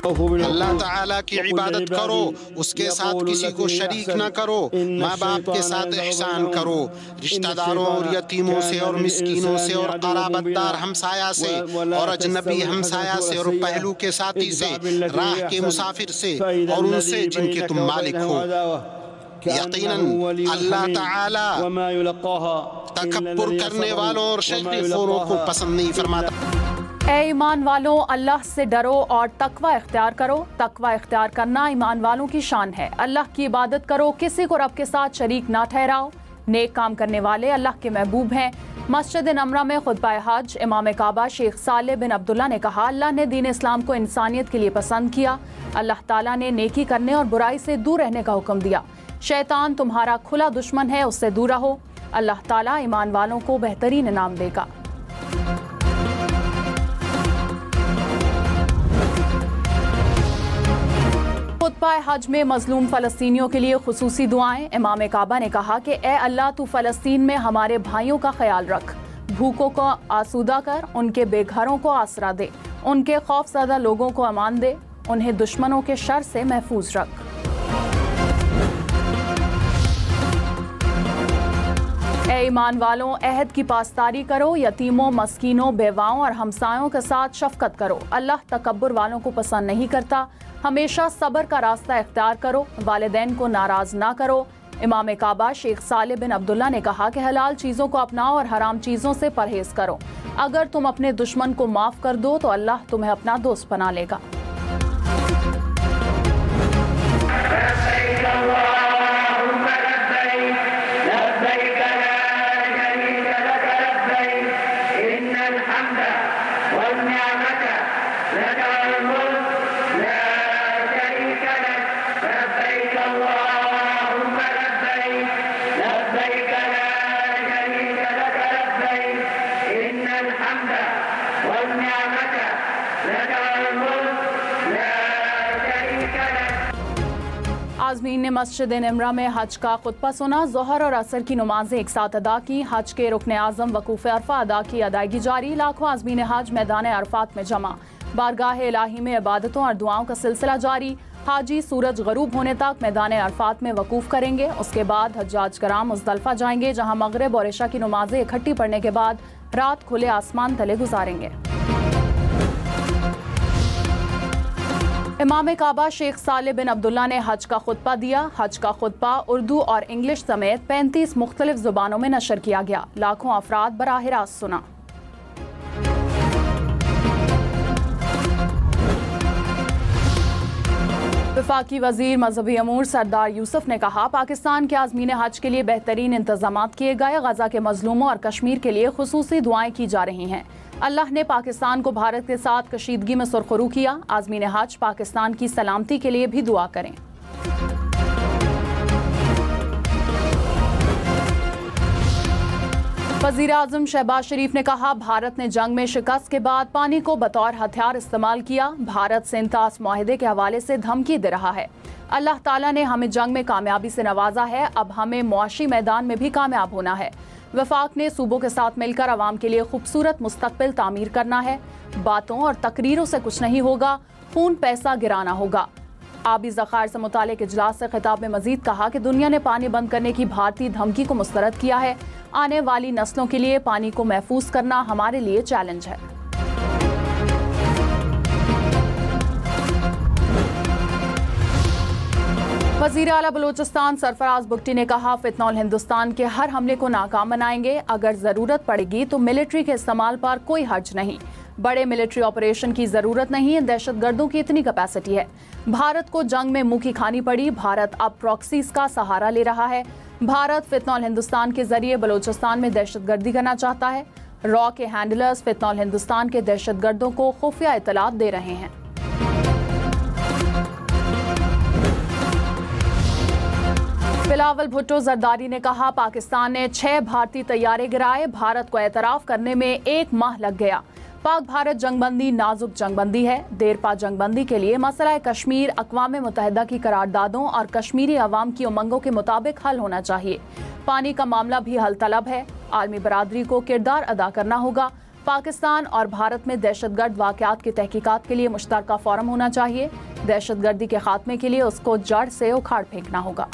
अल्लाह ताला की इबादत करो, उसके साथ किसी को शरीक न करो, माँ बाप के साथ एहसान करो, रिश्तेदारों और यतीमों से और मिस्कीनों से और क़राबतदार हमसाया से और अजनबी हमसाया से और पहलू के साथी से, राह के मुसाफिर से और उनसे जिनके तुम मालिक हो। यकीनन अल्लाह ताला तकब्बुर करने वालों और शरीफों को पसंद नहीं फरमाता। ए ईमान वालों, अल्लाह से डरो और तकवा इख्तियार करो। तकवा इख्तियार करना ईमान वालों की शान है। अल्लाह की इबादत करो, किसी को रब के साथ शरीक ना ठहराओ। नेक काम करने वाले अल्लाह के महबूब हैं। मस्जिद नमरा में खुतबा हज इमाम काबा शेख सालेह बिन अब्दुल्ला ने कहा, अल्लाह ने दीन इस्लाम को इंसानियत के लिए पसंद किया। अल्लाह ताला ने नेकी करने और बुराई से दूर रहने का हुक्म दिया। शैतान तुम्हारा खुला दुश्मन है, उससे दूर रहो। अल्लाह ताला ईमान वालों को बेहतरीन इनाम देगा। खुतबा हज में मजलूम फ़लस्तीनियों के लिए खुसूसी दुआएं। इमाम काबा ने कहा कि ए अल्लाह, तू फ़लस्तीन में हमारे भाइयों का ख्याल रख, भूखों को आसूदा कर, उनके बेघरों को आसरा दे, उनके खौफज़दा लोगों को अमान दे, उन्हें दुश्मनों के शर से महफूज रख। ए ईमान वालों, अहद की पासदारी करो, यतीमों, मस्कीनों, बेवाओं और हमसायों के साथ शफकत करो। अल्लाह तकब्बुर वालों को पसंद नहीं करता। हमेशा सब्र का रास्ता इख्तियार करो, वालिदैन को नाराज ना करो। इमाम काबा शेख सालेह बिन अब्दुल्ला ने कहा कि हलाल चीज़ों को अपनाओ और हराम चीज़ों से परहेज करो। अगर तुम अपने दुश्मन को माफ़ कर दो तो अल्लाह तुम्हें अपना दोस्त बना लेगा। आज़मीन ने मस्जिद नमरा में हज का खुतबा सुना। ज़ोहर और असर की नमाजें एक साथ अदा की। हज के रुकन आज़म वकूफ़ अरफा अदा की अदायगी जारी। लाखों आज़मीन हज मैदान अरफात में जमा। बारगाह इलाही में इबादतों और दुआओं का सिलसिला जारी। हाजी सूरज गरूब होने तक मैदान अरफात में वकूफ़ करेंगे। उसके बाद हज्जाज कराम मुज़दलिफ़ा जाएंगे, जहाँ मगरिब और इशा की नमाजें इकट्ठी पढ़ने के बाद रात खुले आसमान तले गुजारेंगे। इमाम काबा शेख सालेह बिन अब्दुल्ला ने हज का खुतबा दिया। हज का खुतबा उर्दू और इंग्लिश समेत 35 मुख्तलिफ ज़ुबानों में नशर किया गया। लाखों अफराद बराह रास्त सुना। वफाकी वज़ीर मजहबी अमूर सरदार यूसुफ ने कहा, पाकिस्तान के आज़मीन हज के लिए बेहतरीन इंतजामात किए गए। गजा के मजलूमों और कश्मीर के लिए खुसूसी दुआएं की जा रही हैं। अल्लाह ने पाकिस्तान को भारत के साथ कशीदगी में सुरखरू किया। आज़मीन हज पाकिस्तान की सलामती के लिए भी दुआ करें। वज़ीर आज़म शहबाज शरीफ ने कहा, भारत ने जंग में शिकस्त के बाद पानी को बतौर हथियार इस्तेमाल किया। भारत सेंटास मुआहदे के हवाले से धमकी दे रहा है। अल्लाह ताला ने हमें जंग में कामयाबी से नवाजा है, अब हमें मुआशी मैदान में भी कामयाब होना है। वफाक ने सूबों के साथ मिलकर आवाम के लिए खूबसूरत मुस्तकबिल तामीर करना है। बातों और तकरीरों से कुछ नहीं होगा, खून पैसा गिराना होगा। आबी ज़खायर से मुतालिक इजलास से खिताब में मजीद कहा कि दुनिया ने पानी बंद करने की भारतीय धमकी को मुस्तरद किया है। आने वाली नस्लों के लिए पानी को महफूज करना हमारे लिए चैलेंज है। वज़ीर आला बलूचिस्तान सरफराज बुगटी ने कहा, फितनौल हिंदुस्तान के हर हमले को नाकाम बनाएंगे। अगर ज़रूरत पड़ेगी तो मिलिट्री के इस्तेमाल पर कोई हर्ज नहीं। बड़े मिलिट्री ऑपरेशन की ज़रूरत नहीं, दहशतगर्दों की इतनी कैपेसिटी है। भारत को जंग में मुंह की खानी पड़ी। भारत अब प्रॉक्सीज का सहारा ले रहा है। भारत फितनौल हिंदुस्तान के जरिए बलूचिस्तान में दहशतगर्दी करना चाहता है। रॉ के हैंडलर्स फितनौल हिंदुस्तान के दहशतगर्दों को खुफिया इतलात दे रहे हैं। बिलावल भुट्टो जरदारी ने कहा, पाकिस्तान ने 6 भारतीय तैयारे गिराए। भारत को एतराफ़ करने में 1 माह लग गया। पाक भारत जंगबंदी नाजुक जंगबंदी है। देरपा जंगबंदी के लिए मसला कश्मीर अक़वाम मुत्तहिदा की करारदादों और कश्मीरी अवाम की उमंगों के मुताबिक हल होना चाहिए। पानी का मामला भी हल तलब है। आलमी बरादरी को किरदार अदा करना होगा। पाकिस्तान और भारत में दहशतगर्द वाक़यात की तहकीकात के लिए मुश्तरका फोरम होना चाहिए। दहशतगर्दी के खात्मे के लिए उसको जड़ से उखाड़ फेंकना होगा।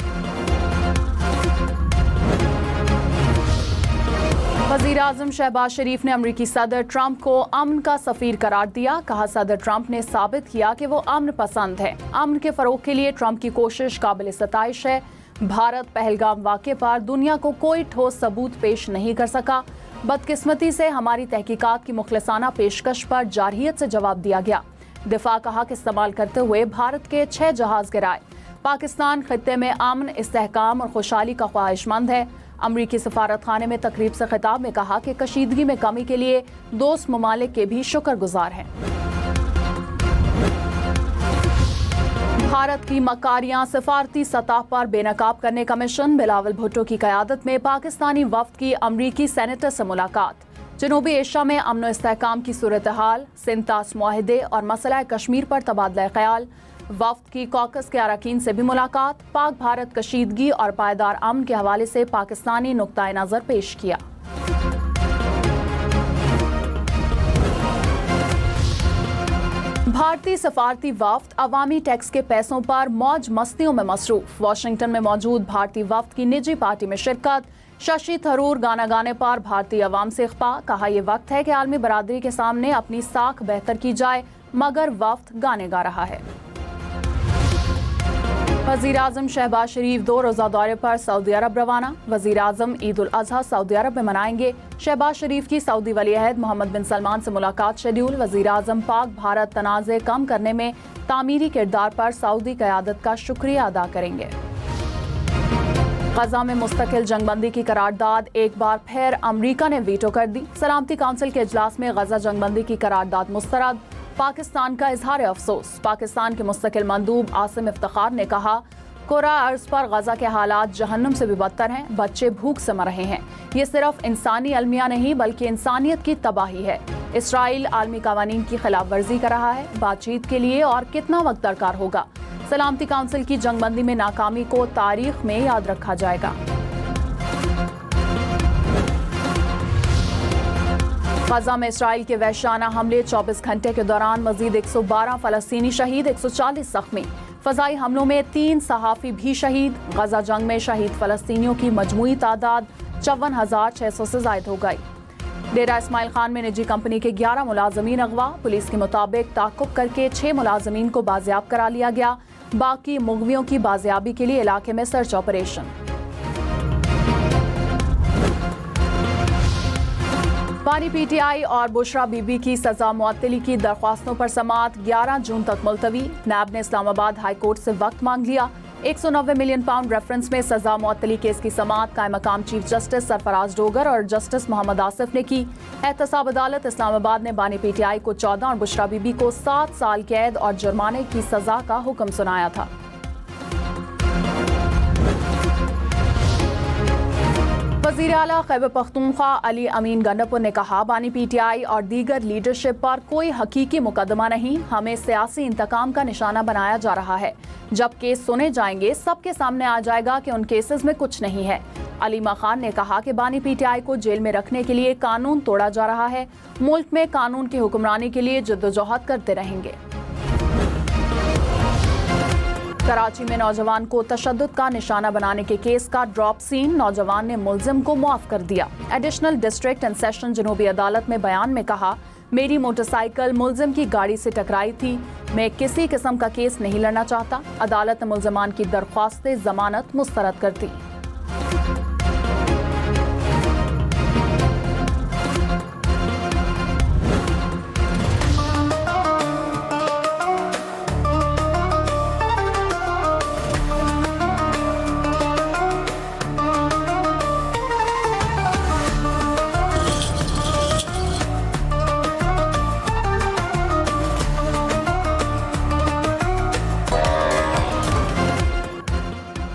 वज़ीर-ए-आज़म शहबाज शरीफ ने अमरीकी सदर ट्रंप को अमन का सफ़ीर करार दिया। कहा, सदर ट्रंप ने साबित किया कि वो अमन पसंद है। अमन के फ़रोग़ के लिए ट्रंप की कोशिश काबिल सताइश है। भारत पहलगाम वाक़े पर दुनिया को कोई ठोस सबूत पेश नहीं कर सका। बदकिस्मती से हमारी तहकीकात की मुखलसाना पेशकश पर जारहियत से जवाब दिया गया। दिफा का हक इस्तेमाल करते हुए भारत के 6 जहाज गिराए। पाकिस्तान खित्ते में अमन, इस्तेहकाम और खुशहाली का ख्वाहिशमंद है। अमरीकी सफारत खाने में तकरीब से खिताब में कहा कि कशीदगी में कमी के लिए दोस्त ममालिक के भी शुक्रगुजार हैं। भारत की मकारियां सफारती सतह पर बेनकाब करने का मिशन। बिलावल भुट्टो की क़यादत में पाकिस्तानी वफ्द की अमरीकी सेनेटर से मुलाकात। जनूबी एशिया में अमन व इस्तेहकाम की सूरत हाल, सिंतास मुआहदे और मसला कश्मीर पर तबादला ख्याल। वफ्द की कॉकस के अरकान से भी मुलाकात। पाक भारत कशीदगी और पायदार अमन के हवाले से पाकिस्तानी नुक्ता नज़र पेश किया। भारतीय सफारती वफ्द अवामी टैक्स के पैसों पर मौज मस्तियों में मसरूफ। वाशिंगटन में मौजूद भारतीय वफ्द की निजी पार्टी में शिरकत। शशि थरूर गाना गाने पर भारतीय अवाम से इख्फा। कहा, यह वक्त है कि आलमी बरादरी के सामने अपनी साख बेहतर की जाए, मगर वफ्द गाने गा रहा है। वज़ीर-ए-आज़म शहबाज शरीफ 2 रोज़ा दौरे पर सऊदी अरब रवाना। वज़ीर-ए-आज़म ईद उल अज़हा सऊदी अरब में मनाएंगे। शहबाज शरीफ की सऊदी वली-अहद मोहम्मद बिन सलमान से मुलाकात शेड्यूल। वज़ीर-ए-आज़म पाक भारत तनाज़े कम करने में तामीरी किरदार पर सऊदी क़यादत का शुक्रिया अदा करेंगे। गजा में मुस्तकिल जंगबंदी की करारदाद एक बार फिर अमरीका ने वीटो कर दी। सलामती काउंसिल के इजलास में गजा जंगबंदी की करारदाद मुस्तरद। पाकिस्तान का इजहार अफसोस। पाकिस्तान के मुस्तकिल मंदूब आसिम इफ्तिखार ने कहा, कोरा अर्ज पर गजा के हालात जहन्नुम से भी बदतर हैं। बच्चे भूख से मर रहे हैं। ये सिर्फ इंसानी अलमिया नहीं बल्कि इंसानियत की तबाही है। इसराइल आलमी कावानीन की खिलाफ वर्जी कर रहा है। बातचीत के लिए और कितना वक्त दरकार होगा? सलामती काउंसिल की जंगबंदी में नाकामी को तारीख में याद रखा जाएगा। गजा में इसराइल के वहशाना हमले। 24 घंटे के दौरान मजीद 112 फलस्तीनी शहीद, 140 जख्मी। फजाई हमलों में 3 सहाफ़ी भी शहीद। गजा जंग में शहीद फलस्तीनियों की मजमूई तादाद 54,600 से जायद हो गई। डेरा इस्माइल खान में निजी कंपनी के 11 मुलाजमीन अगवा। पुलिस के मुताबिक ताक़ुब करके 6 मुलाजमीन को बाजियाब करा लिया गया। बाकी मुगवियों की बाजियाबी के लिए इलाके में सर्च ऑपरेशन। बानी पीटीआई और बुशरा बीबी की सजा मुअत्तली की दरख्वास्तों पर समाअत 11 जून तक मुलतवी। नैब ने इस्लामाबाद हाई कोर्ट से वक्त मांग लिया। 190 मिलियन पाउंड रेफरेंस में सजा मुअत्तली केस की समाअत कायम मकाम चीफ जस्टिस सरफराज डोगर और जस्टिस मोहम्मद आसिफ ने की। एहतसाब अदालत इस्लामाबाद ने बानी पीटीआई को 14 और बुशरा बीबी को 7 साल कैद और जुर्माने की सजा का हुक्म सुनाया था। वज़ीर आला खैबर पख्तूनख्वा अली अमीन गंडापुर ने कहा, बानी पीटीआई और दीगर लीडरशिप पर कोई हकीकी मुकदमा नहीं, हमें सियासी इंतकाम का निशाना बनाया जा रहा है। जब केस सुने जाएंगे सबके सामने आ जाएगा कि उन केसेस में कुछ नहीं है। अलीमा खान ने कहा कि बानी पीटीआई को जेल में रखने के लिए कानून तोड़ा जा रहा है। मुल्क में कानून की हुक्मरानी के लिए जद्दोजहद करते रहेंगे। कराची में नौजवान को तशद्दुद का निशाना बनाने के केस का ड्रॉप सीन। नौजवान ने मुल्जिम को मुआफ कर दिया। एडिशनल डिस्ट्रिक्ट एंड सेशन जनूबी अदालत में बयान में कहा, मेरी मोटरसाइकिल मुल्जिम की गाड़ी से टकराई थी। मैं किसी किस्म का केस नहीं लड़ना चाहता। अदालत ने मुल्जिमान की दरख्वास्त जमानत मुस्तरद कर दी।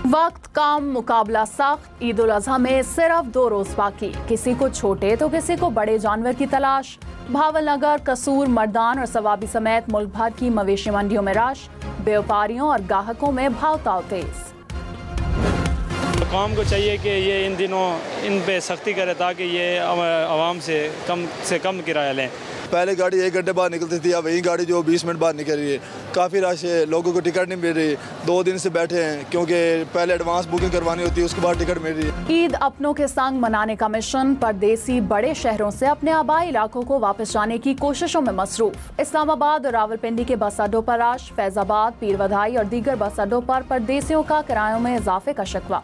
वक्त कम, मुकाबला सख्त। ईद उल अज़हा में सिर्फ 2 रोज बाकी। किसी को छोटे तो किसी को बड़े जानवर की तलाश। भावलनगर, कसूर, मर्दान और सवाबी समेत मुल्क भर की मवेशी मंडियों में रश। व्यापारियों और ग्राहकों में भाव ताव तेज। कौम को चाहिए कि ये इन दिनों इन पे सख्ती करे ताकि ये आवाम से कम किराया लें। पहले गाड़ी 1 घंटे बाद निकलती थी, अब वही गाड़ी जो 20 मिनट बाद निकल रही है। काफ़ी रश है, लोगों को टिकट नहीं मिल रही। 2 दिन से बैठे हैं क्योंकि पहले एडवांस बुकिंग करवानी होती है, उसके बाद टिकट मिल रही है। ईद अपनों के संग मनाने का मिशन परदेसी बड़े शहरों से अपने आबाई इलाकों को वापस जाने की कोशिशों में मसरूफ। इस्लामाबाद और रावलपिंडी के बस अड्डों पर रश, फैजाबाद, पीरवधाई और दीगर बस अड्डों पर परदेसियों का किरायों में इजाफे का शिकवा।